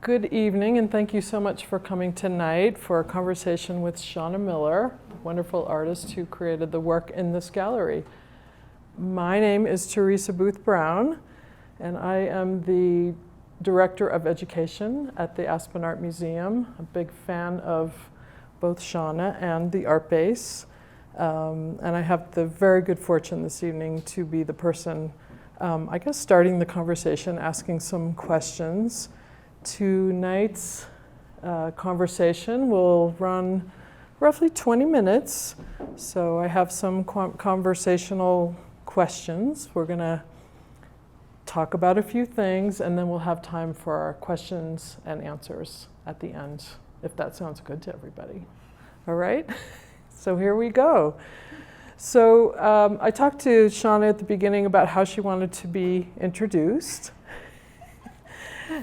Good evening, and thank you so much for coming tonight for a conversation with Shawna Miller, a wonderful artist who created the work in this gallery. My name is Teresa Booth Brown, and I am the Director of Education at the Aspen Art Museum. A big fan of both Shawna and the Art Base. And I have the very good fortune this evening to be the person, I guess, starting the conversation, asking some questions. Tonight's conversation will run roughly 20 minutes. So I have some conversational questions. We're going to talk about a few things, and then we'll have time for our questions and answers at the end, if that sounds good to everybody. All right? So here we go. So I talked to Shawna at the beginning about how she wanted to be introduced.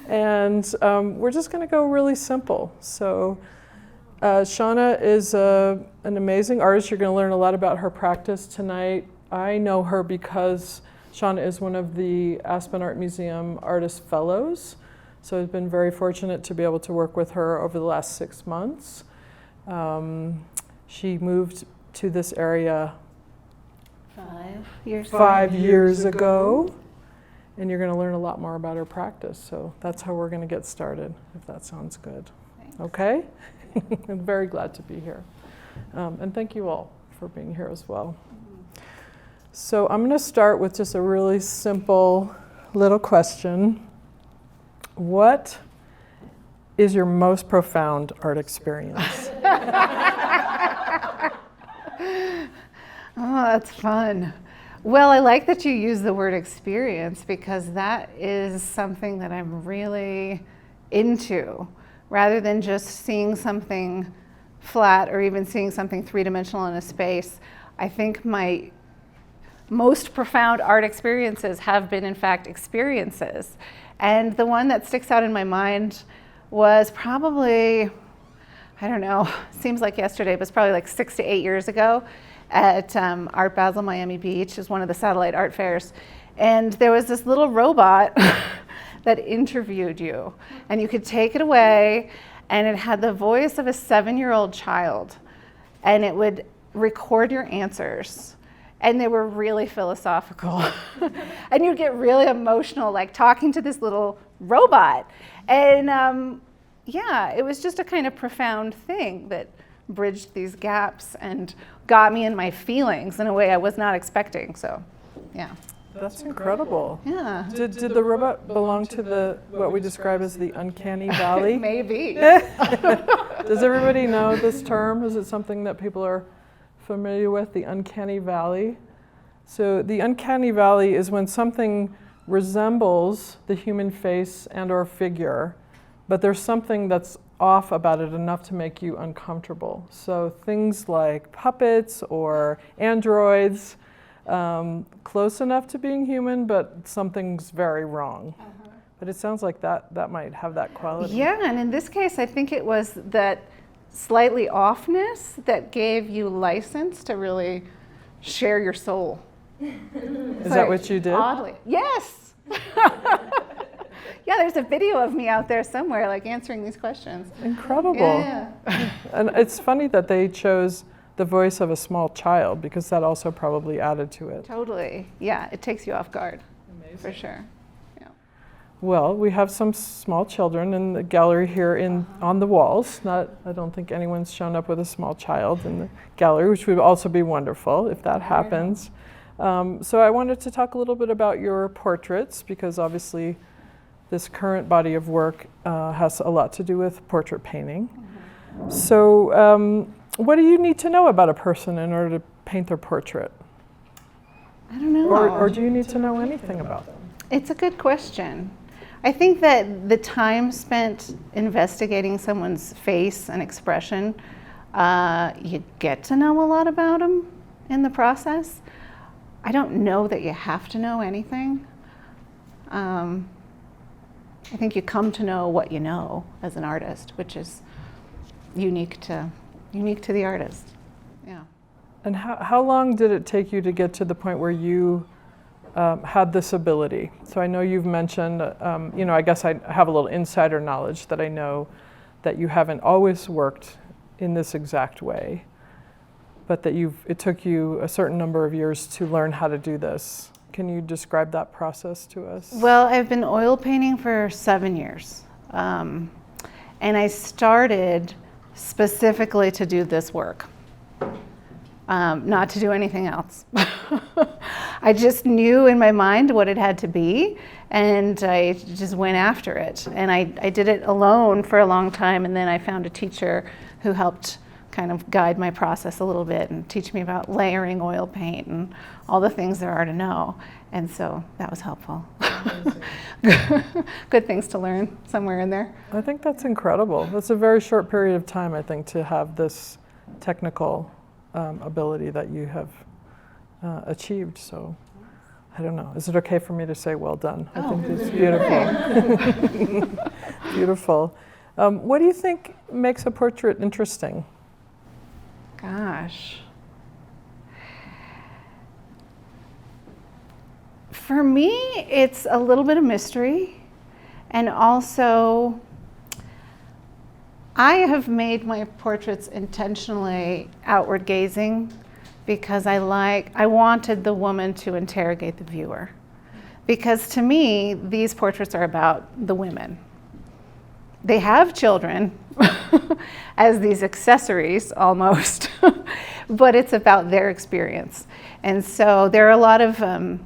And we're just going to go really simple. So Shawna is an amazing artist. You're going to learn a lot about her practice tonight. I know her because Shawna is one of the Aspen Art Museum Artist Fellows. So I've been very fortunate to be able to work with her over the last 6 months. She moved to this area 5 years ago. And you're going to learn a lot more about her practice. So that's how we're going to get started, if that sounds good. Thanks. Okay? I'm very glad to be here. And thank you all for being here as well. So I'm going to start with just a really simple little question. What is your most profound art experience? Oh, that's fun. Well, I like that you use the word experience because that is something that I'm really into. Rather than just seeing something flat or even seeing something three-dimensional in a space, I think my most profound art experiences have been, in fact, experiences. And the one that sticks out in my mind was probably, I don't know, seems like yesterday, but it's probably like 6 to 8 years ago at Art Basel Miami Beach. Is one of the satellite art fairs. And there was this little robot that interviewed you. And you could take it away, and it had the voice of a 7-year-old child. And it would record your answers. And they were really philosophical. And you'd get really emotional, like talking to this little robot. And yeah, it was just a kind of profound thing that bridged these gaps and got me in my feelings in a way I was not expecting. So, yeah. That's incredible. Yeah. Did the robot belong to the what we describe as the uncanny valley? Maybe. Does everybody know this term? Is it something that people are familiar with, the uncanny valley? So the uncanny valley is when something resembles the human face and or figure, but there's something that's off about it enough to make you uncomfortable. So things like puppets or androids, close enough to being human, but something's very wrong. But it sounds like that might have that quality. Yeah, and in this case, I think it was that slightly offness that gave you license to really share your soul. Is that what you did? Oddly. Yes. Yeah, there's a video of me out there somewhere, like answering these questions. Incredible. Yeah. And it's funny that they chose the voice of a small child because that also probably added to it. Totally. Yeah, it takes you off guard. Amazing. For sure. Yeah. Well, we have some small children in the gallery here on the walls. I don't think anyone's shown up with a small child in the gallery, which would also be wonderful if that happens. So I wanted to talk a little bit about your portraits because obviously this current body of work has a lot to do with portrait painting. So what do you need to know about a person in order to paint their portrait? I don't know. Or do you need to know anything about them? It's a good question. I think that the time spent investigating someone's face and expression, you get to know a lot about them in the process. I don't know that you have to know anything. I think you come to know what you know as an artist, which is unique to the artist. Yeah. And how long did it take you to get to the point where you had this ability. So I know you've mentioned, I guess I have a little insider knowledge that I know that you haven't always worked in this exact way, but that it took you a certain number of years to learn how to do this. Can you describe that process to us? Well, I've been oil painting for 7 years. And I started specifically to do this work, not to do anything else. I just knew in my mind what it had to be, and I just went after it. And I did it alone for a long time, and then I found a teacher who helped kind of guide my process a little bit and teach me about layering oil paint and all the things there are to know. And so that was helpful. Good things to learn somewhere in there. I think that's incredible. That's a very short period of time, I think, to have this technical ability that you have achieved. So I don't know. Is it okay for me to say well done? I think it's beautiful. Beautiful. What do you think makes a portrait interesting? Gosh. For me, it's a little bit of mystery, and also I have made my portraits intentionally outward gazing because I wanted the woman to interrogate the viewer. Because to me, these portraits are about the women. They have children as these accessories almost, but it's about their experience. And so there are a lot of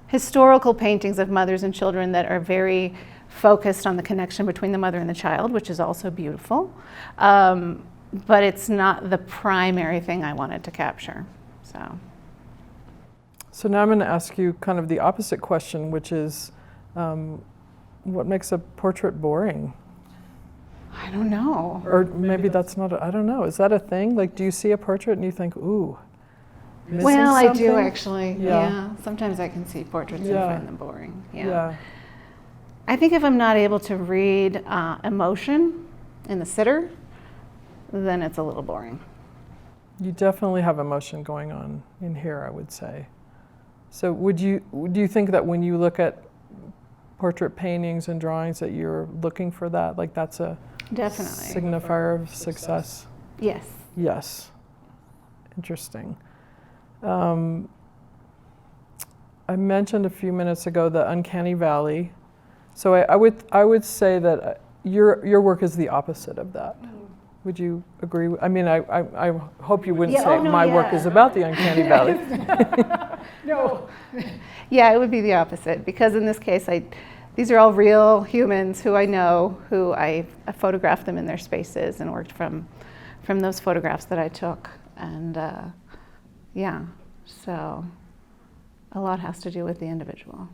historical paintings of mothers and children that are very focused on the connection between the mother and the child, which is also beautiful. But it's not the primary thing I wanted to capture. So now I'm going to ask you kind of the opposite question, which is, what makes a portrait boring? I don't know. Or maybe that's not, I don't know. Is that a thing? Like, do you see a portrait and you think, ooh, missing well, I do something? actually. Yeah. Sometimes I can see portraits and find them boring. Yeah. I think if I'm not able to read emotion in the sitter, then it's a little boring. You definitely have emotion going on in here, I would say. So do you think that when you look at portrait paintings and drawings that you're looking for that, like that's a definitely signifier of success? Yes. Yes. Interesting. I mentioned a few minutes ago the uncanny valley. So I would say that your work is the opposite of that. Would you agree? I mean, I hope you wouldn't say my work is about the uncanny valley. No. Yeah, it would be the opposite, because in this case, these are all real humans who I know, who I photographed them in their spaces and worked from those photographs that I took. And so a lot has to do with the individual.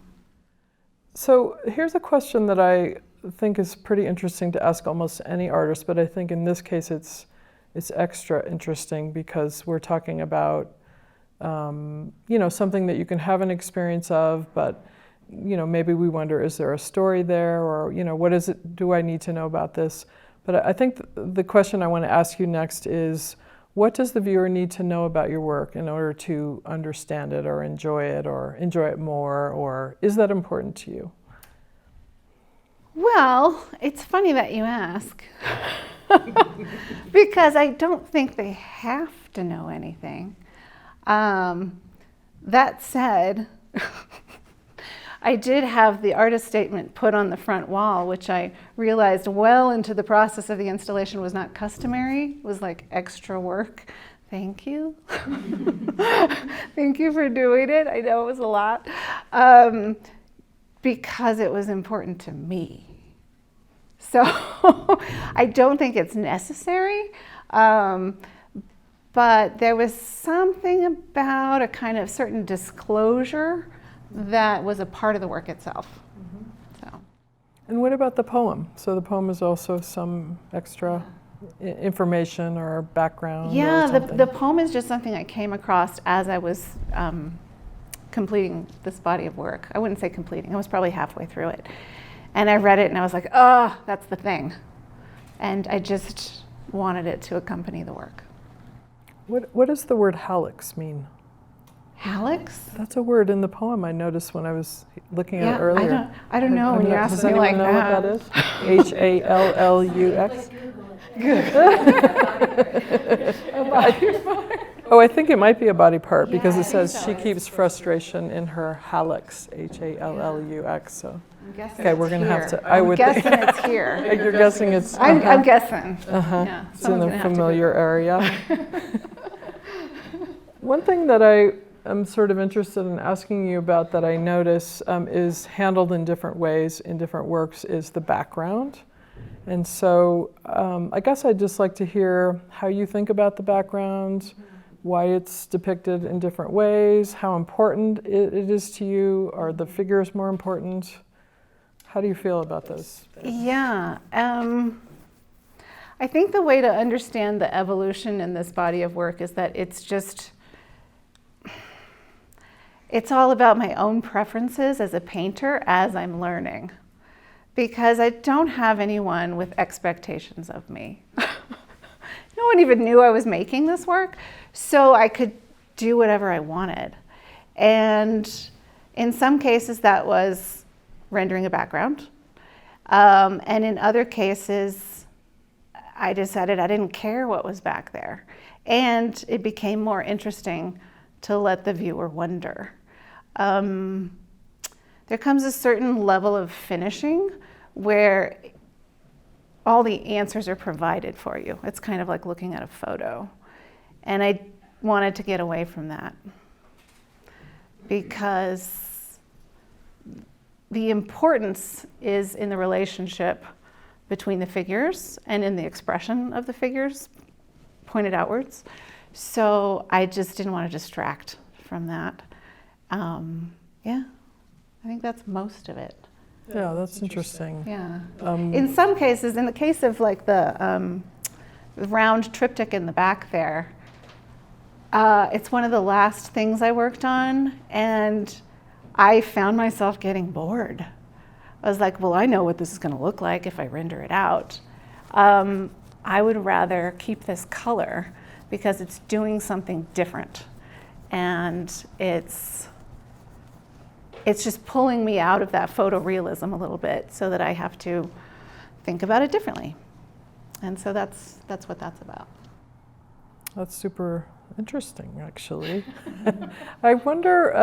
So here's a question that I think is pretty interesting to ask almost any artist, but I think in this case it's extra interesting because we're talking about something that you can have an experience of, but maybe we wonder, is there a story there, or what is it? Do I need to know about this? But I think the question I want to ask you next is, what does the viewer need to know about your work in order to understand it or enjoy it more, or is that important to you? Well, it's funny that you ask, because I don't think they have to know anything. That said, I did have the artist statement put on the front wall, which I realized well into the process of the installation was not customary. It was like extra work. Thank you. Thank you for doing it. I know it was a lot. Because it was important to me. So I don't think it's necessary, but there was something about a kind of certain disclosure that was a part of the work itself. So. And what about the poem? So the poem is also some extra information or background? Yeah, or the poem is just something I came across as I was completing this body of work. I wouldn't say completing, I was probably halfway through it. And I read it and I was like, oh, that's the thing. And I just wanted it to accompany the work. What does the word hallux mean? Hallux? That's a word in the poem I noticed when I was looking at it Yeah, earlier. I don't know when you ask Does me anyone like know that. what that is? Hallux? Oh, I think it might be a body part because Yeah, it I think says so. she keeps frustration in her hallux, Hallux. So, I'm guessing okay, we're it's going to have here. to. I would I'm think. guessing it's here. You're guessing it's. I'm guessing. Yeah, It's in someone's the gonna have to familiar Google. area. One thing that I am sort of interested in asking you about that I notice is handled in different ways in different works is the background. And so I guess I'd just like to hear how you think about the background, why it's depicted in different ways, how important it is to you. Are the figures more important? How do you feel about those? Yeah. I think the way to understand the evolution in this body of work is that it's all about my own preferences as a painter as I'm learning. Because I don't have anyone with expectations of me. No one even knew I was making this work, so I could do whatever I wanted. And in some cases that was rendering a background. And in other cases, I decided I didn't care what was back there. And it became more interesting to let the viewer wonder. There comes a certain level of finishing where all the answers are provided for you. It's kind of like looking at a photo. And I wanted to get away from that because the importance is in the relationship between the figures and in the expression of the figures pointed outwards. So I just didn't want to distract from that. Yeah, I think that's most of it. Yeah, that's interesting. Yeah. In some cases, in the case of like the round triptych in the back there, it's one of the last things I worked on, and I found myself getting bored. I was like, well, I know what this is going to look like if I render it out. I would rather keep this color because it's doing something different, and it's just pulling me out of that photorealism a little bit so that I have to think about it differently. And so that's what that's about. That's super interesting, actually. I wonder,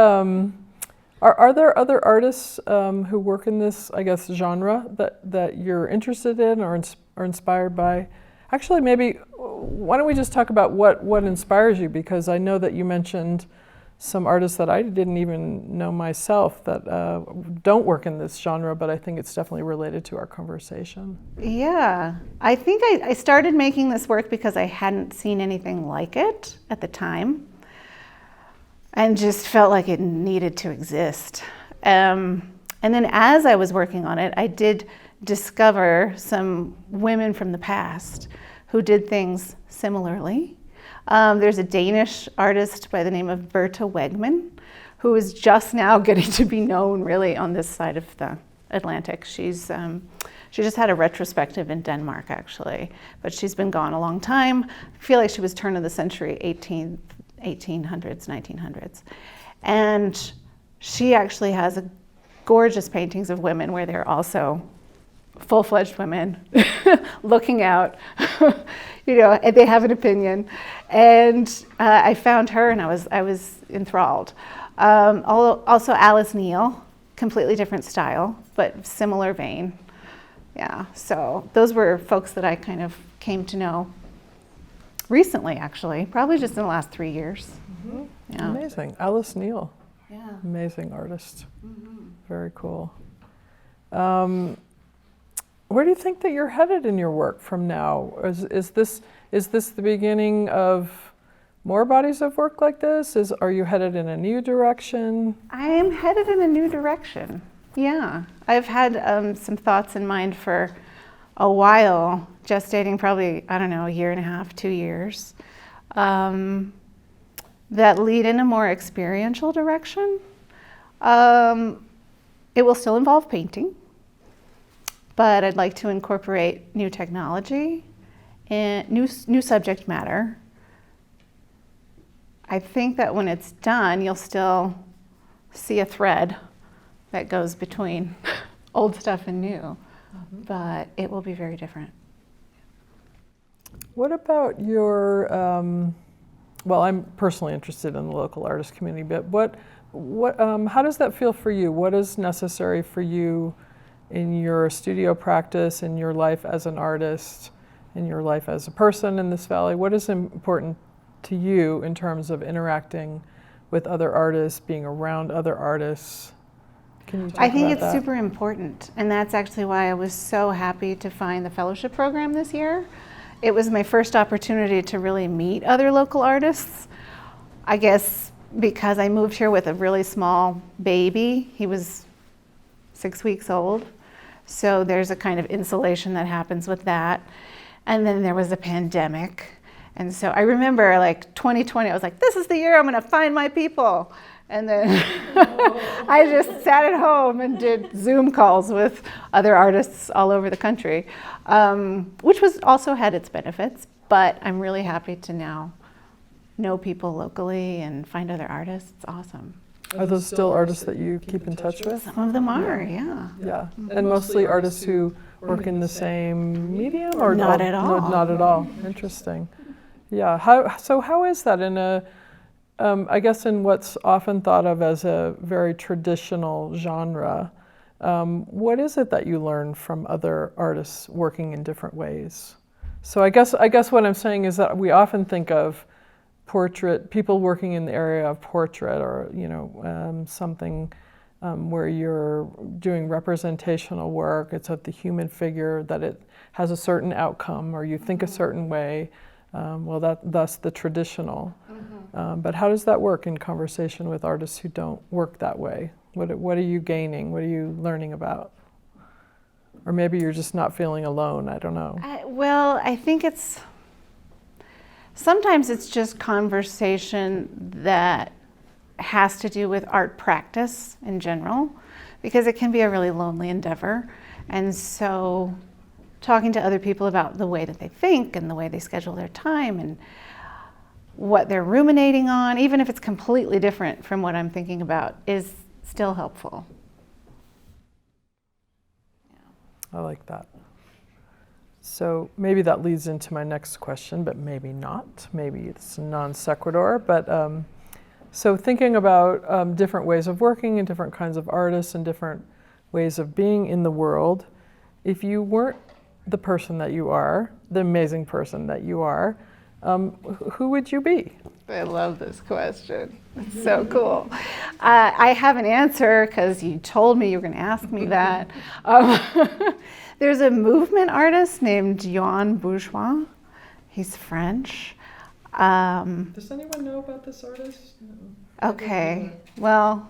are there other artists who work in this, I guess, genre that you're interested in or inspired by? Actually, maybe, why don't we just talk about what inspires you? Because I know that you mentioned some artists that I didn't even know myself that don't work in this genre, but I think it's definitely related to our conversation. Yeah, I think I started making this work because I hadn't seen anything like it at the time and just felt like it needed to exist. And then as I was working on it, I did discover some women from the past who did things similarly. There's a Danish artist by the name of Berta Wegman, who is just now getting to be known really on this side of the Atlantic. She just had a retrospective in Denmark, actually, but she's been gone a long time. I feel like she was turn of the century, 1800s, 1900s. And she actually has gorgeous paintings of women where they're also full-fledged women looking out, and they have an opinion. And I found her and I was enthralled. Also Alice Neal, completely different style, but similar vein. Yeah, so those were folks that I kind of came to know recently, actually, probably just in the last 3 years. Mm-hmm. Yeah. Amazing. Alice Neal. Yeah. Amazing artist. Mm-hmm. Very cool. Where do you think that you're headed in your work from now? Is this the beginning of more bodies of work like this? Are you headed in a new direction? I am headed in a new direction. Yeah, I've had some thoughts in mind for a while, gestating probably, I don't know, a year and a half, 2 years, that lead in a more experiential direction. It will still involve painting, but I'd like to incorporate new technology and new subject matter. I think that when it's done, you'll still see a thread that goes between old stuff and new, but it will be very different. What about your, well, I'm personally interested in the local artist community, but how does that feel for you? What is necessary for you in your studio practice, in your life as an artist, in your life as a person in this valley? What is important to you in terms of interacting with other artists, being around other artists? Can you talk I think about it's that? super important, and that's actually why I was so happy to find the fellowship program this year. It was my first opportunity to really meet other local artists. I guess because I moved here with a really small baby. He was 6 weeks old. So there's a kind of insulation that happens with that. And then there was a pandemic. And so I remember like 2020, I was like, this is the year I'm gonna find my people. And then I just sat at home and did Zoom calls with other artists all over the country, which was also had its benefits. But I'm really happy to now know people locally and find other artists. It's awesome. Are those still artists that you keep in touch with? Some of them are, yeah. Yeah, and mostly artists who work in the same medium, or Not at all. No, not at all. Interesting. Yeah. How is that in a? I guess in what's often thought of as a very traditional genre, what is it that you learn from other artists working in different ways? So I guess what I'm saying is that we often think of people working in the area of portrait, or something where you're doing representational work. It's of the human figure, that it has a certain outcome, or you think a certain way. Thus the traditional. But how does that work in conversation with artists who don't work that way? What are you gaining? What are you learning about? Or maybe you're just not feeling alone. I don't know. I think sometimes it's just conversation that has to do with art practice in general, because it can be a really lonely endeavor. And so talking to other people about the way that they think and the way they schedule their time and what they're ruminating on, even if it's completely different from what I'm thinking about, is still helpful. I like that. So maybe that leads into my next question, but maybe not. Maybe it's non sequitur. But so thinking about different ways of working and different kinds of artists and different ways of being in the world, if you weren't the person that you are, the amazing person that you are, who would you be? I love this question. It's so cool. I have an answer because you told me you were going to ask me that. There's a movement artist named Jean Bourgeois. He's French. Does anyone know about this artist? No. Okay, well,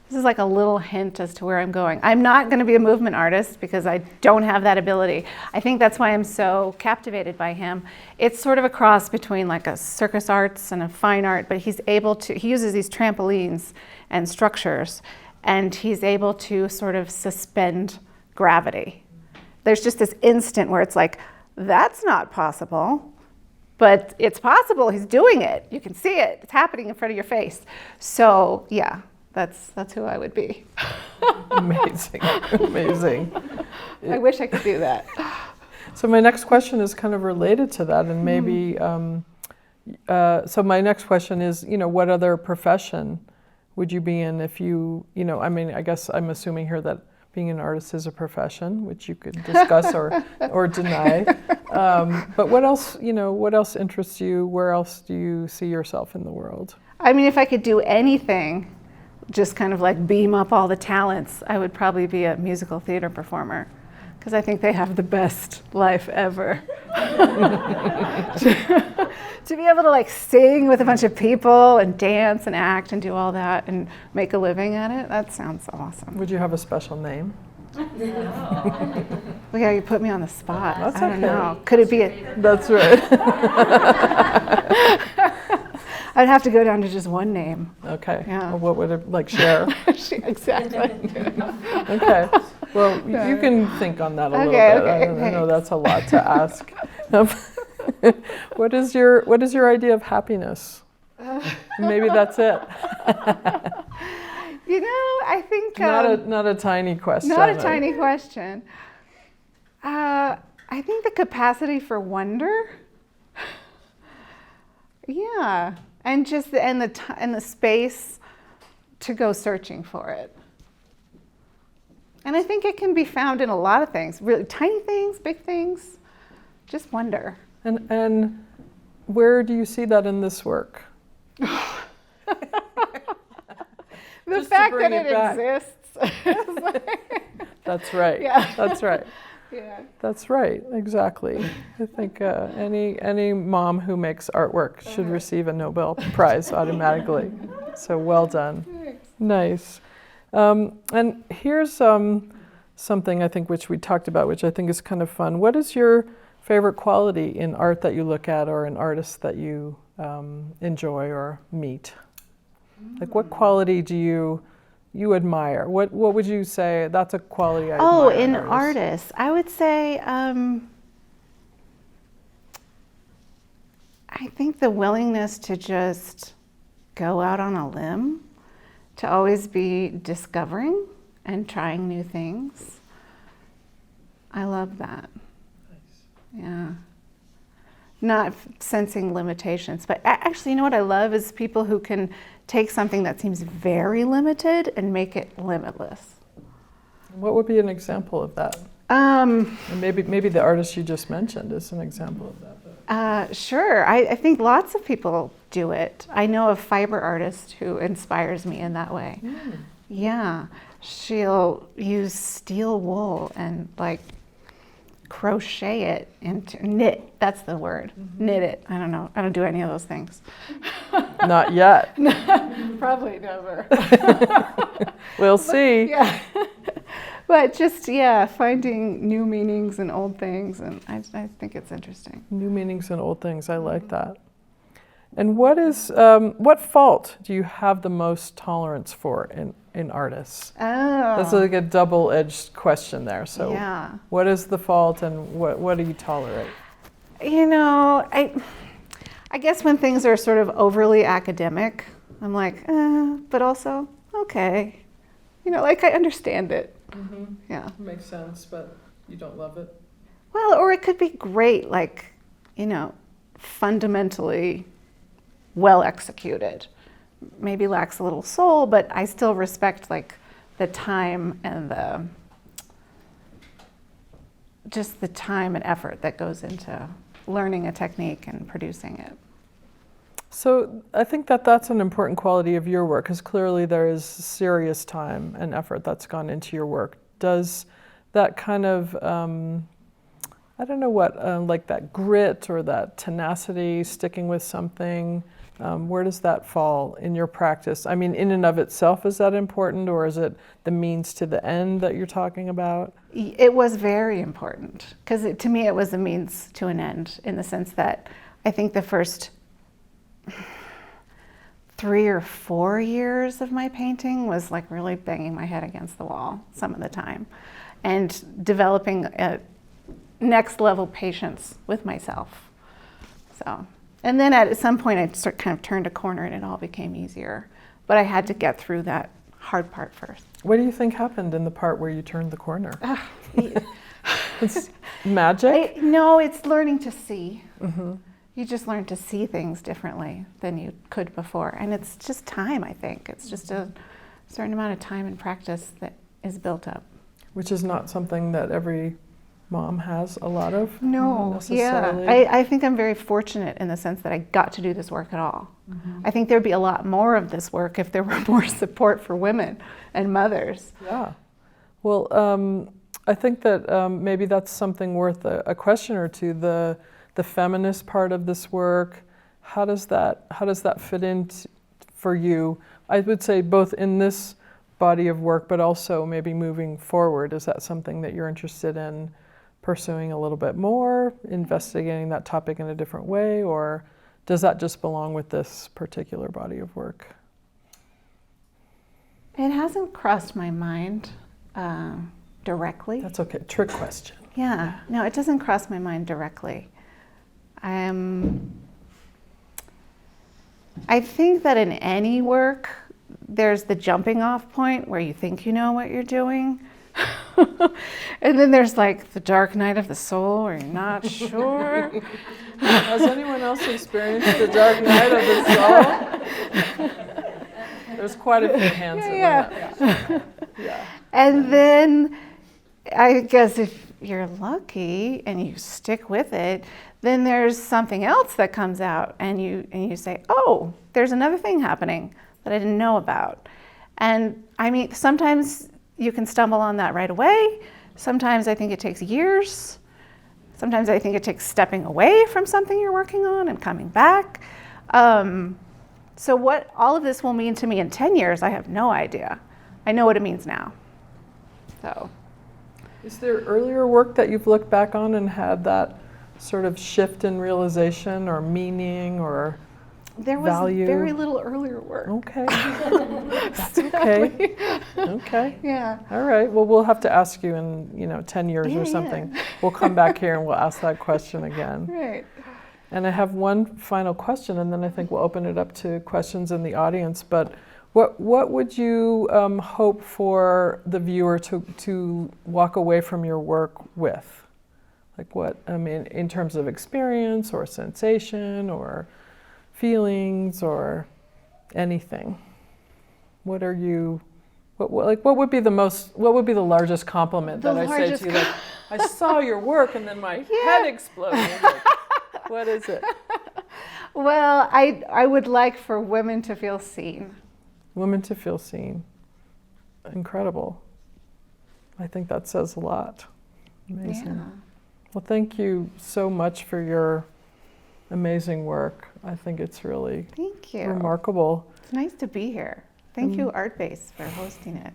this is like a little hint as to where I'm going. I'm not going to be a movement artist because I don't have that ability. I think that's why I'm so captivated by him. It's sort of a cross between like a circus arts and a fine art, but he uses these trampolines and structures, and he's able to sort of suspend gravity. There's just this instant where it's like, that's not possible, but it's possible. He's doing it. You can see it. It's happening in front of your face. So yeah. That's who I would be. Amazing, amazing. I wish I could do that. So my next question is kind of related to that, and maybe, so my next question is, what other profession would you be in if you, I guess I'm assuming here that being an artist is a profession, which you could discuss or deny. But what else interests you? Where else do you see yourself in the world? I mean, if I could do anything, just kind of like beam up all the talents, I would probably be a musical theater performer, because I think they have the best life ever. To be able to like sing with a bunch of people and dance and act and do all that and make a living at it, that sounds awesome. Would you have a special name? Well, yeah, you put me on the spot. That's I don't okay. know. Could it be That's right. I'd have to go down to just one name. Okay. Yeah. Well, what would it, like, Cher? Exactly. Okay. Well, you can think on that a little Okay, bit. okay, I know that's a lot to ask. What is your idea of happiness? Maybe that's it. You know, I think Not a tiny question. not a tiny question. I think the capacity for wonder. Yeah, and just and the space to go searching for it. And I think it can be found in a lot of things, really tiny things, big things. Just wonder. And where do you see that in this work? The Just to fact bring that it back. exists. That's right. Yeah. That's right. Yeah. That's right. Exactly. I think any mom who makes artwork should receive a Nobel Prize automatically. So well done. Thanks. Nice. And here's something I think which we talked about, which I think is kind of fun. What is your favorite quality in art that you look at, or in artists that you enjoy or meet? Like, what quality do you admire? What would you say that's a quality I admire? Oh, in artists? artists, I would say I think the willingness to just go out on a limb, to always be discovering and trying new things. I love that. Nice. Yeah. Not sensing limitations, but actually, you know what I love is people who can take something that seems very limited and make it limitless. What would be an example of that? Um, And maybe the artist you just mentioned is an example of that. Sure, I think lots of people do it. I know a fiber artist who inspires me in that way. Yeah, she'll use steel wool and like crochet it into knit. That's the word. Knit it. I don't know. I don't do any of those things. Not yet. Probably never. We'll see. Yeah. But just, yeah, finding new meanings in old things, and I think it's interesting. New meanings in old things. I like that. And what fault do you have the most tolerance for in artists? Oh. That's like a double-edged question there. So Yeah. what is the fault, and what do you tolerate? You know, I guess when things are sort of overly academic, I'm like, but also, okay. You know, like I understand it. Yeah. Makes sense, but you don't love it? Well, or it could be great, like, you know, fundamentally well executed. Maybe lacks a little soul, but I still respect like the time and just the time and effort that goes into learning a technique and producing it. So I think that's an important quality of your work, because clearly there is serious time and effort that's gone into your work. Does that kind of, I don't know what, like that grit or that tenacity, sticking with something, where does that fall in your practice? I mean, in and of itself, is that important, or is it the means to the end that you're talking about? It was very important, because to me it was a means to an end, in the sense that I think the first 3 or 4 years of my painting was like really banging my head against the wall some of the time, and developing a next level patience with myself. So, and then at some point I kind of turned a corner and it all became easier, but I had to get through that hard part first. What do you think happened in the part where you turned the corner? It's magic? No, it's learning to see. You just learn to see things differently than you could before. And it's just time, I think. It's just a certain amount of time and practice that is built up. Which is not something that every mom has a lot of. No, necessarily. yeah. I think I'm very fortunate in the sense that I got to do this work at all. I think there'd be a lot more of this work if there were more support for women and mothers. Yeah. Well, I think that maybe that's something worth a question or two. The feminist part of this work, how does that fit in for you? I would say both in this body of work, but also maybe moving forward. Is that something that you're interested in pursuing a little bit more, investigating that topic in a different way, or does that just belong with this particular body of work? It hasn't crossed my mind directly. That's okay. Trick question. Yeah, no, it doesn't cross my mind directly. I I think that in any work, there's the jumping off point where you think you know what you're doing. And then there's like the dark night of the soul where you're not sure. Has anyone else experienced the dark night of the soul? There's quite a few hands that went up. Yeah. And then I guess if you're lucky and you stick with it, then there's something else that comes out and you say, oh, there's another thing happening that I didn't know about. And I mean, sometimes you can stumble on that right away. Sometimes I think it takes years. Sometimes I think it takes stepping away from something you're working on and coming back. So what all of this will mean to me in 10 years, I have no idea. I know what it means now. So. Is there earlier work that you've looked back on and had that sort of shift in realization or meaning or there was value? Very little earlier work. Okay. That's okay. Okay. Yeah. All right. Well, we'll have to ask you in 10 years or something. Yeah. We'll come back here and we'll ask that question again. Right. And I have one final question, and then I think we'll open it up to questions in the audience. But what would you hope for the viewer to walk away from your work with? Like what, I mean, in terms of experience or sensation or feelings or anything? What are you, what would be the largest compliment that I say to you? Like, I saw your work and then my head exploded. Like, what is it? Well, I would like for women to feel seen. Women to feel seen. Incredible. I think that says a lot. Amazing. Yeah. Well, thank you so much for your amazing work. I think it's really Thank you. remarkable. It's nice to be here. Thank you, Art Base, for hosting it.